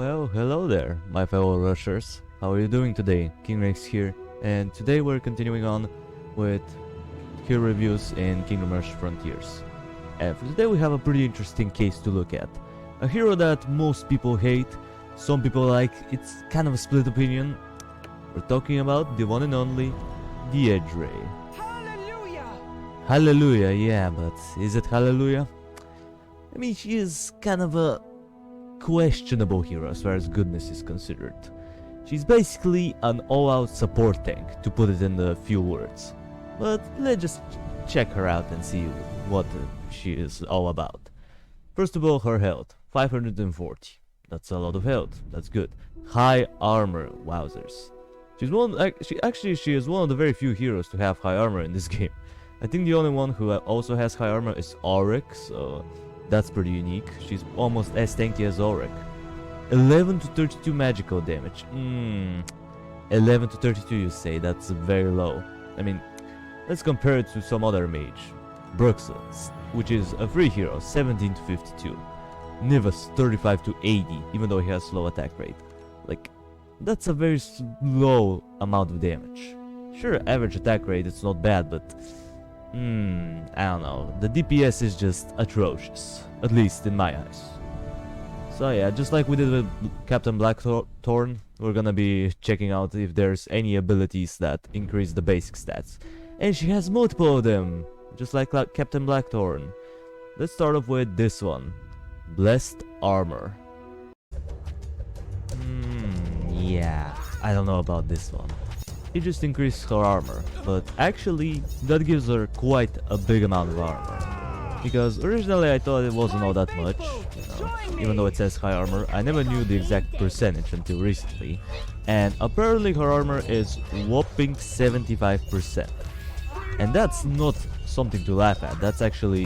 Well, hello there, my fellow rushers. How are you doing today? King Rex here, and today we're continuing on with hero reviews in Kingdom Rush Frontiers. And for today we have a pretty interesting case to look at. A hero that most people hate, some people like, it's kind of a split opinion. We're talking about the one and only Diedre. Hallelujah! Hallelujah, yeah, but is it hallelujah? I mean, she is kind of a questionable hero as far as goodness is considered. She's basically an all-out support tank, to put it in a few words. But let's just check her out and see what she is all about. First of all, her health, 540. That's a lot of health, that's good. High armor, wowzers. She is one of the very few heroes to have high armor in this game. I think the only one who also has high armor is Auric, so that's pretty unique. She's almost as tanky as Auric. 11 to 32 magical damage. 11 to 32 you say, that's very low. I mean, let's compare it to some other mage. Bruxa, which is a free hero, 17 to 52. Nivus, 35 to 80, even though he has slow attack rate. Like, that's a very slow amount of damage. Sure, average attack rate is not bad, but I don't know. The DPS is just atrocious, at least in my eyes. So yeah, just like we did with Captain Blackthorn, we're gonna be checking out if there's any abilities that increase the basic stats. And she has multiple of them, just like Captain Blackthorn. Let's start off with this one. Blessed Armor. Yeah, I don't know about this one. It just increases her armor, but actually that gives her quite a big amount of armor. Because originally I thought it wasn't all that much, even though it says high armor. I never knew the exact percentage until recently, and apparently her armor is whopping 75%. And that's not something to laugh at, that's actually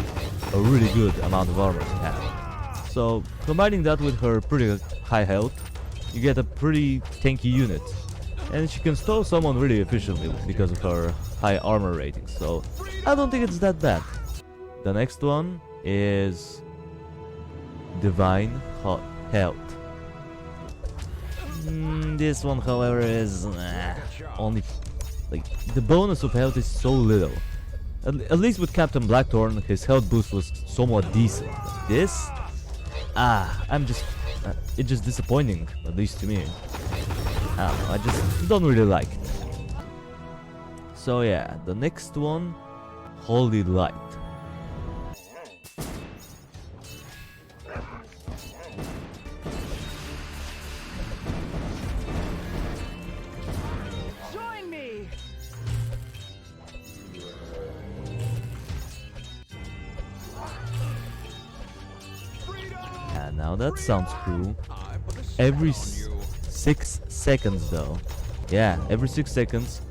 a really good amount of armor to have. So combining that with her pretty high health, you get a pretty tanky unit. And she can stall someone really efficiently because of her high armor rating, so I don't think it's that bad. The next one is Divine Health. This one, however, is only like the bonus of health is so little. At least with Captain Blackthorn, his health boost was somewhat decent. This, it's just disappointing, at least to me. I don't know, I just don't really like it. So yeah, the next one, Holy Light. Join me! Yeah, now that sounds cool. Every 6 seconds though. Yeah, every 6 seconds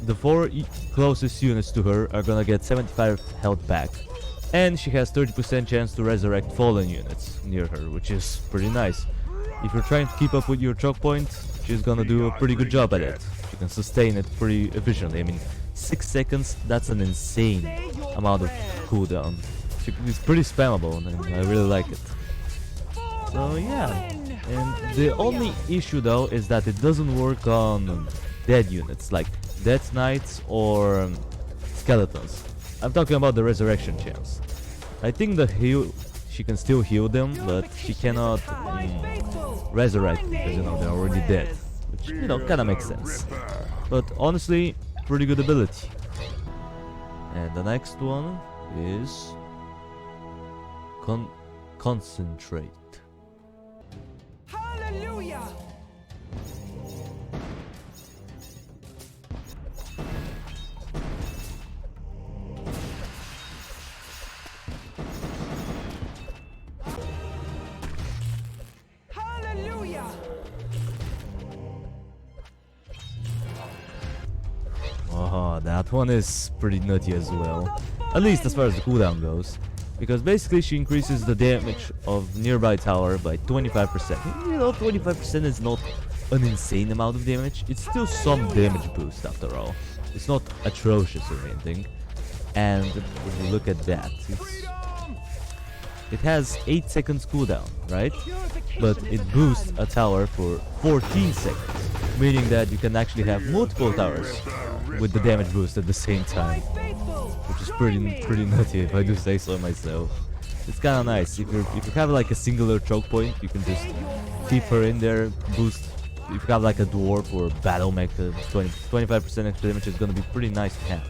the 4 closest units to her are gonna get 75 health back. And she has 30% chance to resurrect fallen units near her, which is pretty nice. If you're trying to keep up with your choke point, she's gonna do a pretty good job at it. She can sustain it pretty efficiently. I mean, 6 seconds, that's an insane amount of cooldown. It's pretty spammable and I really like it. So yeah. And the only issue though is that it doesn't work on dead units like Death Knights or skeletons. I'm talking about the resurrection chance. I think the heal, she can still heal them, but she cannot resurrect because they're already dead, which kind of makes sense. But honestly, pretty good ability. And the next one is Concentrate. Hallelujah! Hallelujah! Oh, that one is pretty nutty as well. At least as far as the cooldown goes. Because basically she increases the damage of nearby tower by 25%. 25% is not an insane amount of damage. It's still some damage boost after all. It's not atrocious or anything. And if you look at that, it's it has 8 seconds cooldown, right? Purification But is it at boosts hand. a tower for 14 seconds, meaning that you can actually have multiple towers with the damage boost at the same My time, faithful, which is join me. pretty nutty if I do say so myself. It's kind of nice. If you have like a singular choke point, you can just keep her in there, boost. If you have like a dwarf or battle mech, 25% extra damage is gonna be pretty nice to have.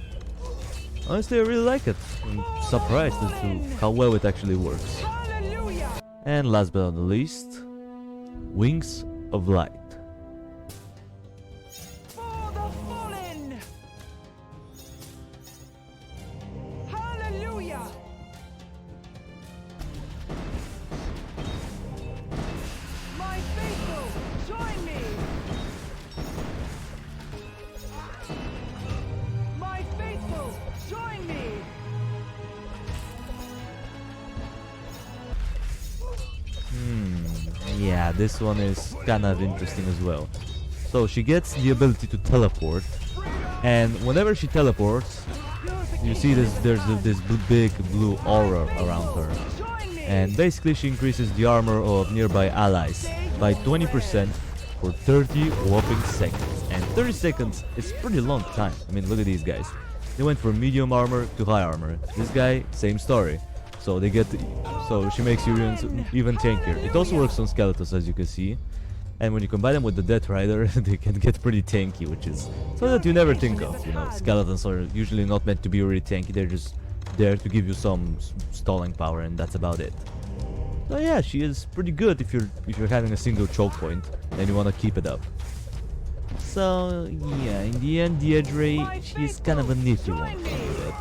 Honestly, I really like it. I'm surprised as to how well it actually works. Hallelujah. And last but not least, Wings of Light. For the fallen. Hallelujah. My faithful, join me. My faithful, join me. Yeah, this one is kind of interesting as well. So she gets the ability to teleport, and whenever she teleports, you see there's this big blue aura around her, Join me. and basically she increases the armor of nearby allies by 20% for 30 whopping seconds. And 30 seconds is pretty long time. I mean, look at these guys. They went from medium armor to high armor. This guy, same story. So they get, so she makes Urians even tankier. It also works on skeletons, as you can see. And when you combine them with the Death Rider, they can get pretty tanky, which is something that you never think of. You know, skeletons are usually not meant to be really tanky. They're just there to give you some stalling power, and that's about it. So yeah, she is pretty good if you're having a single choke point and you want to keep it up. So yeah, in the end, Diedre, she's kind of a nifty one. But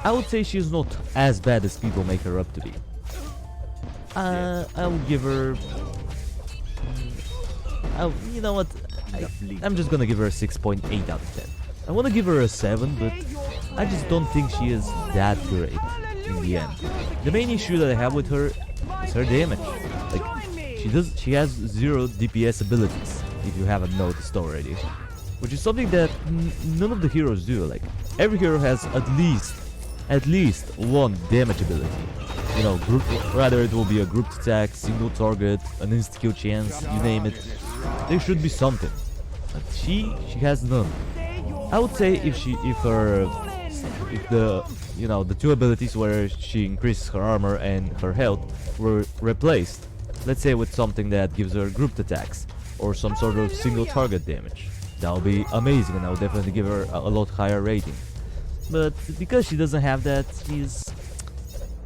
I would say she's not as bad as people make her up to be. I would give her. You know what? I'm just gonna give her a 6.8 out of 10. I want to give her a 7, but I just don't think she is that great in the end. The main issue that I have with her is her damage. Like, she has 0 DPS abilities, if you haven't noticed already, which is something that none of the heroes do. Like, every hero has at least one damage ability. You know, rather it will be a grouped attack, single target, an insta-kill chance, you name it. There should be something, but she has none. I would say if the 2 abilities where she increases her armor and her health were replaced, let's say with something that gives her grouped attacks or some sort of single target damage, that would be amazing, and I would definitely give her a lot higher rating. But because she doesn't have that, she's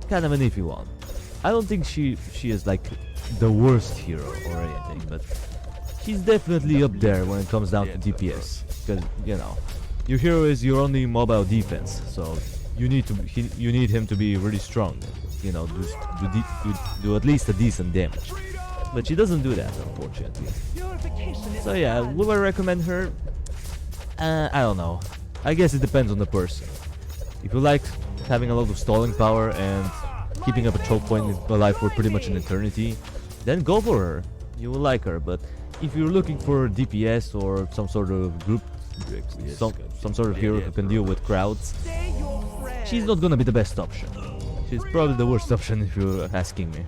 kind of an iffy one. I don't think she is like the worst hero or anything, but she's definitely up there when it comes down to DPS. Because, you know, your hero is your only mobile defense, so you need him to be really strong. You know, do at least a decent damage. But she doesn't do that, unfortunately. So yeah, would I recommend her? I don't know. I guess it depends on the person. If you like having a lot of stalling power and keeping up a choke point in alive for pretty much an eternity, then go for her. You will like her. But if you're looking for DPS or some sort of group, some sort of hero who can deal with crowds, she's not gonna be the best option. She's probably the worst option if you're asking me.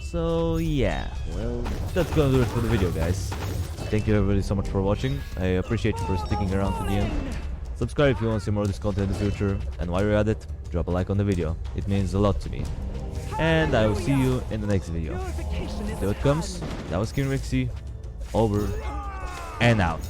So yeah, well, that's gonna do it for the video, guys. Thank you everybody so much for watching. I appreciate you for sticking around to the end. Subscribe if you want to see more of this content in the future, and while you're at it, drop a like on the video. It means a lot to me. And I will see you in the next video. Till it comes, that was King Rixie, over and out.